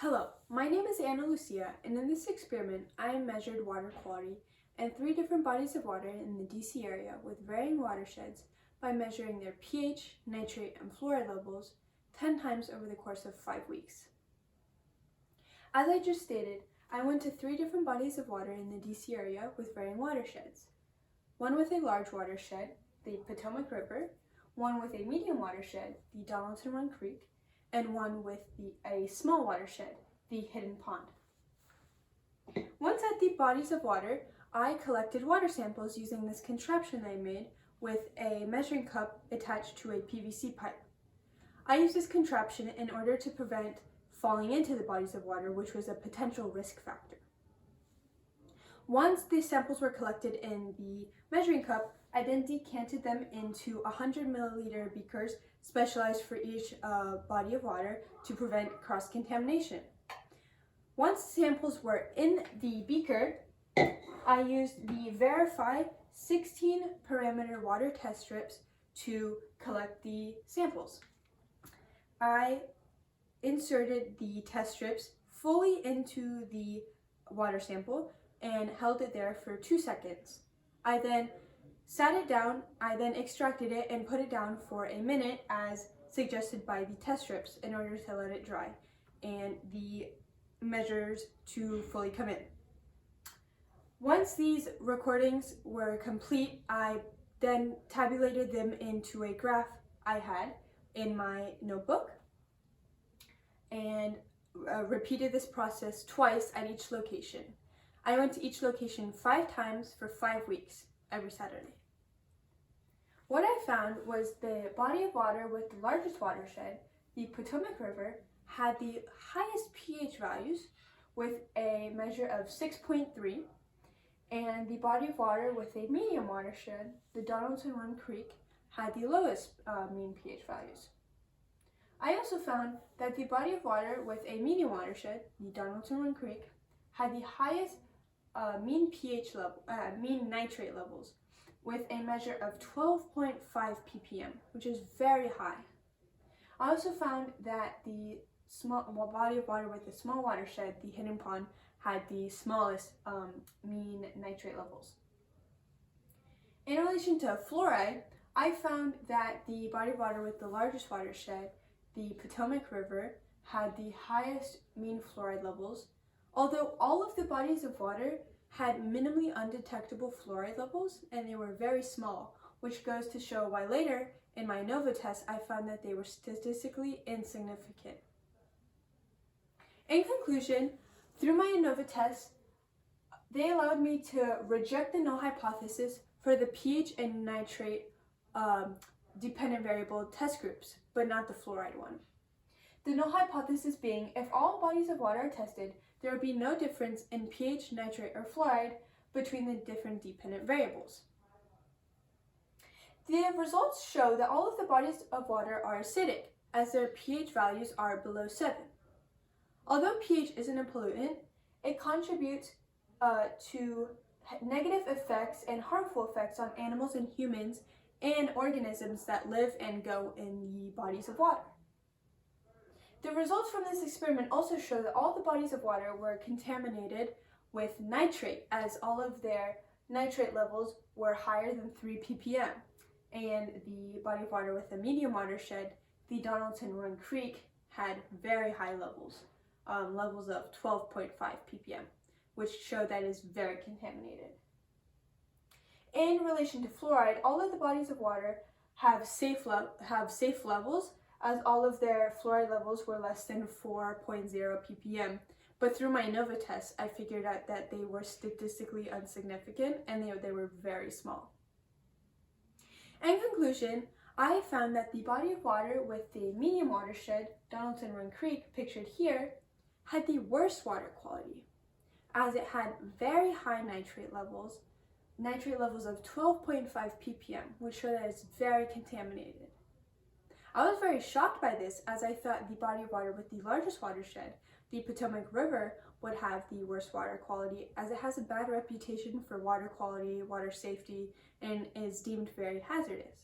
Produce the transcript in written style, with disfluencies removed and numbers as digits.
Hello, my name is Anna Lucia, and in this experiment, I measured water quality in 3 different bodies of water in the DC area with varying watersheds by measuring their pH, nitrate, and fluoride levels 10 times over the course of 5 weeks. As I just stated, I went to 3 different bodies of water in the DC area with varying watersheds. One with a large watershed, the Potomac River, one with a medium watershed, the Donaldson Run Creek, and one with a small watershed, the Hidden Pond. Once at the bodies of water, I collected water samples using this contraption I made with a measuring cup attached to a PVC pipe. I used this contraption in order to prevent falling into the bodies of water, which was a potential risk factor. Once the samples were collected in the measuring cup, I then decanted them into 100 milliliter beakers specialized for each body of water to prevent cross-contamination. Once samples were in the beaker, I used the Verify 16 parameter water test strips to collect the samples. I inserted the test strips fully into the water sample and held it there for 2 seconds. I then sat it down, I then extracted it and put it down for a minute as suggested by the test strips in order to let it dry and the measures to fully come in. Once these recordings were complete, I then tabulated them into a graph I had in my notebook and repeated this process twice at each location. I went to each location 5 times for 5 weeks, every Saturday. What I found was the body of water with the largest watershed, the Potomac River, had the highest pH values with a measure of 6.3, and the body of water with a medium watershed, the Donaldson Run Creek, had the lowest mean pH values. I also found that the body of water with a medium watershed, the Donaldson Run Creek, had the highest mean pH level, mean nitrate levels, with a measure of 12.5 ppm, which is very high. I also found that the body of water with the small watershed, the Hidden Pond, had the smallest mean nitrate levels. In relation to fluoride, I found that the body of water with the largest watershed, the Potomac River, had the highest mean fluoride levels, although all of the bodies of water had minimally undetectable fluoride levels and they were very small, which goes to show why later in my ANOVA test I found that they were statistically insignificant. In conclusion, through my ANOVA test, they allowed me to reject the null hypothesis for the pH and nitrate dependent variable test groups, but not the fluoride one. The null hypothesis being, if all bodies of water are tested, there would be no difference in pH, nitrate, or fluoride between the different dependent variables. The results show that all of the bodies of water are acidic, as their pH values are below 7. Although pH isn't a pollutant, it contributes to negative effects and harmful effects on animals and humans and organisms that live and go in the bodies of water. The results from this experiment also show that all the bodies of water were contaminated with nitrate, as all of their nitrate levels were higher than 3 ppm. And the body of water with a medium watershed, the Donaldson Run Creek, had very high levels, levels of 12.5 ppm, which show that it is very contaminated. In relation to fluoride, all of the bodies of water have safe levels, as all of their fluoride levels were less than 4.0 ppm. But through my ANOVA test, I figured out that they were statistically insignificant and they were very small. In conclusion, I found that the body of water with the medium watershed, Donaldson Run Creek, pictured here, had the worst water quality, as it had very high nitrate levels of 12.5 ppm, which show that it's very contaminated. I was very shocked by this, as I thought the body of water with the largest watershed, the Potomac River, would have the worst water quality, as it has a bad reputation for water quality, water safety, and is deemed very hazardous.